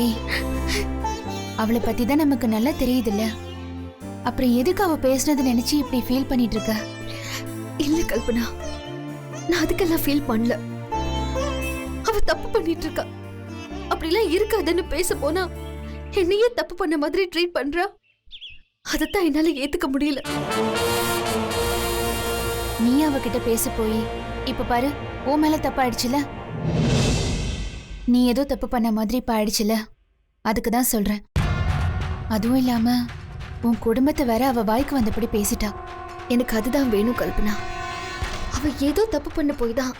ஏய், அவளை பத்தி தான் நமக்கு நல்லா தெரியுதுல்ல. அப்புறம் எதுக்கு அவ பேசுனது நினைச்சு இப்படி ஃபீல் பண்ணிட்டு இருக்க? இல்ல கல்பனா, நான் அதுக்கெல்லாம் ஃபீல் பண்ணல. அவ தப்பு பண்ணிட்டு இருக்கா. அப்படிலாம் இருக்காதுன்னு பேச போனா என்னையே தப்பு பண்ண மாதிரி ட்ரீட் பண்றா. அதத்தான் என்னால ஏத்துக்க முடியல. நீ அவகிட்ட பேச போய் இப்ப பாரு, ஓ மேல தப்பாயிடுச்சுல. நீ ஏதோ தப்பு பண்ண மாதிரி இப்ப ஆயிடுச்சுல, அதுக்கு தான் சொல்றேன். அதுவும் இல்லாம உன் குடும்பத்தை வேற அவ வாய்க்கு வந்தபடி பேசிட்டா. எனக்கு அதுதான் வேணும் கல்பனா. அவ ஏதோ தப்பு பண்ண போய் தான்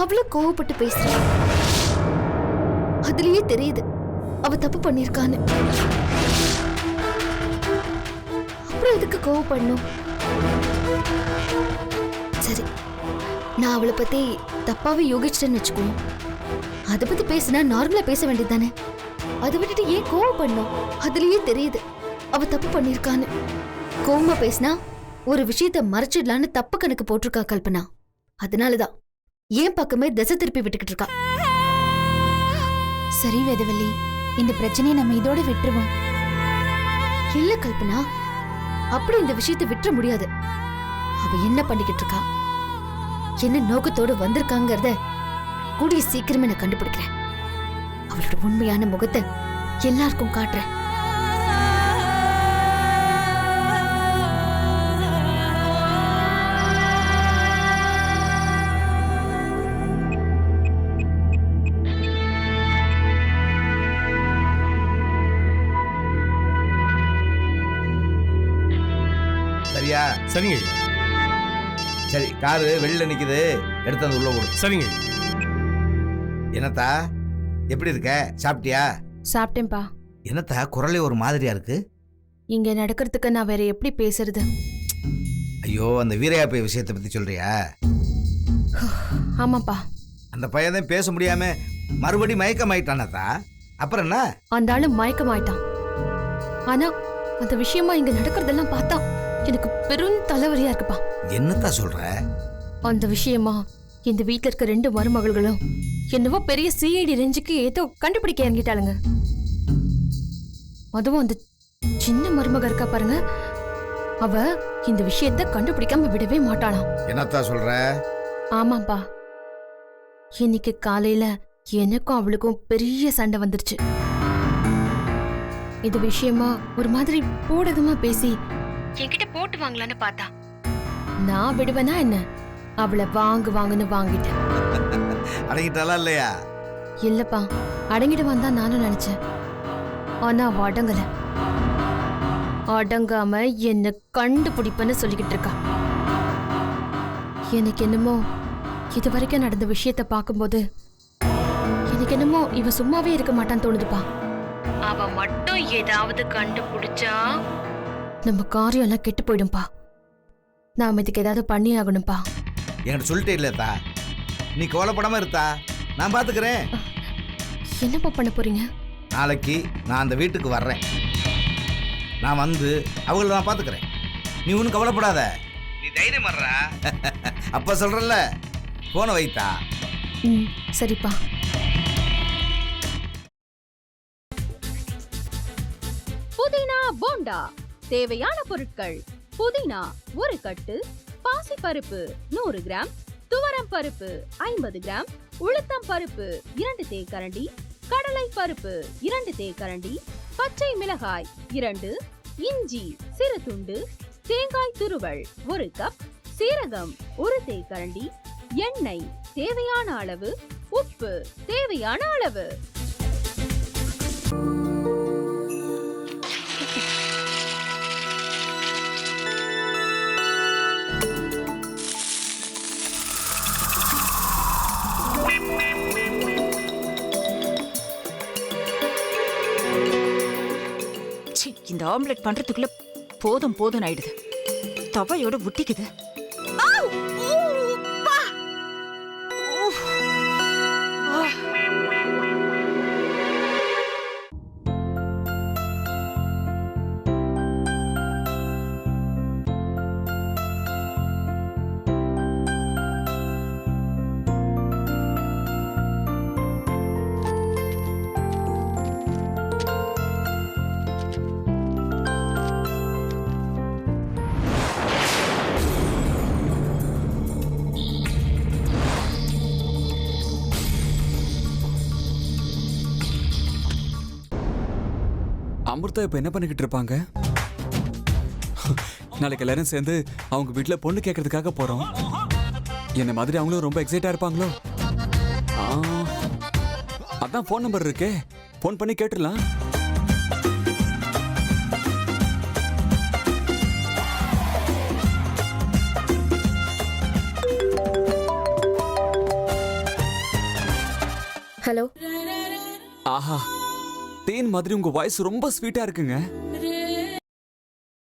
அவ்வளவு கோவப்பட்டு பேசுறா. அதுலயே தெரியுது அவ தப்பு பண்ணிருக்கான்னு. அப்புறம் எதுக்கு கோவப்படணும்? சரி, நான் அவளை பத்தி தப்பாவே யோகிச்சிட்டேன்னு வச்சுக்கோ. அதை பத்தி பேசினா நார்மலா பேச வேண்டியது தானே. அதை விட்டுட்டு ஏன் கோவப்படணும்? அதுலயே தெரியுது அவ தப்பு பண்ணிருக்கான்னு. கோவமா பேசினா ஒரு விஷயத்த மறைச்சிடலான்னு தப்பு கணக்கு போட்டிருக்கா கல்பனா. அதனாலதான் ஏன் பக்கமே திசை திருப்பி விட்டுக்கிட்டு இருக்கா. சரி வேதவல்லி, இந்த பிரச்சனையை நம்ம இதோட விட்டுருவோம். இல்ல கல்பனா, அப்படி இந்த விஷயத்தை விட்டுற முடியாது. அவ என்ன பண்ணிக்கிட்டு இருக்கா, என்ன நோக்கத்தோடு வந்திருக்காங்கிறத கூடிய சீக்கிரமே நான் கண்டுபிடிக்கிறேன். அவளோட உண்மையான முகத்தை எல்லாருக்கும் காட்டுறேன். சரியா? சரிங்க. சரி, காரு வெளியில நிக்குது, எடுத்து அந்த உள்ள போடு. சரிங்க. என்னத்தா, எப்படி இருக்க? சாப்பிட்டியா? சாப்பிட்டேன்பா. என்னத்தா குரலே ஒரு மாதிரியா இருக்கு? இங்க நடக்கிறதுக்கு நான் வேற எப்படி பேசுறது? ஐயோ, அந்த வீரையாப்பை விஷயத்தை பத்தி சொல்றியா? ஆமாப்பா. அந்த பையன் பேச முடியாம மறுபடி மயக்கமாயிட்டானத்தா. அப்புறம் என்ன? அந்த ஆளு மயக்கமாயிட்டான். ஆனா அந்த விஷயமா இங்க நடக்கிறதெல்லாம் பார்த்தா எனக்கு பெரும் தலைவலியா இருக்குப்பா. என்னத்தா சொல்ற? அந்த விஷயமா இந்த வீட்டுல இருக்க 2 மருமகள்களும் என்னவோ பெரிய சிஐடி ரேஞ்சுக்கு ஏதோ கண்டுபிடிக்க இறங்கிட்டாளுங்க. அதுவும் அந்த சின்ன மருமக இருக்கா பாருங்க, அவ இந்த விஷயத்த கண்டுபிடிக்காம விடவே மாட்டாளாம். என்னத்தா சொல்ற? ஆமாப்பா. இன்னைக்கு காலையில எனக்கும் அவளுக்கும் பெரிய சண்டை வந்துருச்சு. இது விஷயமா ஒரு மாதிரி போடகமா பேசி என்கிட்ட போட்டு வாங்கலான்னு பார்த்தா, நான் விடுவேனா என்ன? அவளை வாங்குன்னு வாங்கிட்டேன். அடங்கிட்டாளா இல்லையா? இல்லப்பா, அடங்கிடுவான் தான் நானும் நினைச்சேன். ஆனா அவ அடங்கல. அடங்காம என்ன கண்டுபிடிப்பன்னு சொல்லிக்கிட்டு இருக்கா. எனக்கு என்னமோ இது வரைக்கும் நடந்த விஷயத்த பார்க்கும்போது எனக்கு என்னமோ இவ சும்மாவே இருக்க மாட்டான்னு தோணுதுப்பா. அவ மட்டும் ஏதாவது கண்டுபிடிச்சா நம்ம காரியம் எல்லாம் கெட்டு போயிடும்பா. நாம இதுக்கு ஏதாவது பண்ணி ஆகணும்பா. என்கிட்ட சொல்லிட்டே இல்லத்தா, நீ கவலைப்படாம இருத்தா, நான் பாத்துக்கிறேன். என்னப்பா பண்ண போறீங்க? நாளைக்கு நான் அந்த வீட்டுக்கு வர்றேன். நான் வந்து அவங்கள நான் பாத்துக்கிறேன். நீ ஒன்றும் கவலைப்படாத. நீ தைரியம் வர்றா. அப்ப சொல்றல, போன வைத்தா. சரிப்பா. புதினா போண்டா தேவையான பொருட்கள்: புதினா 1 கட்டு, பாசிப்பருப்பு 100 கிராம், துவரம் பருப்பு 50 கிராம், உளுத்தம் பருப்பு 2 தேக்கரண்டி, கடலை பருப்பு 2 தேக்கரண்டி, பச்சை மிளகாய் 2, இஞ்சி சிறு துண்டு, தேங்காய் துருவல் 1 கப், சீரகம் 1 தேக்கரண்டி, எண்ணெய் தேவையான அளவு, உப்பு தேவையான அளவு. இந்த ஆம்லெட் பண்றதுக்குள்ள போதும் போதும் ஆயிடுது. தவையோட ஒட்டிக்குது. அமிர்தா இப்ப என்ன பண்ணிக்கிட்டு இருப்பாங்க? நாளைக்கு எல்லாரும் சேர்ந்து அவங்க வீட்டுல பொண்ணு கேட்கறதுக்காக போறோம். என்ன மாதிரி அவங்களும் ரொம்ப எக்ஸைட்டா இருப்பாங்களோ? ஆ, அதான் ஃபோன் நம்பர் இருக்கே, ஃபோன் பண்ணி கேட்டுடலாம். ஹலோ. ஆஹா, தேன் மாதிரி உங்க வாய்ஸ் ரொம்ப ஸ்வீட்டா இருக்குங்க.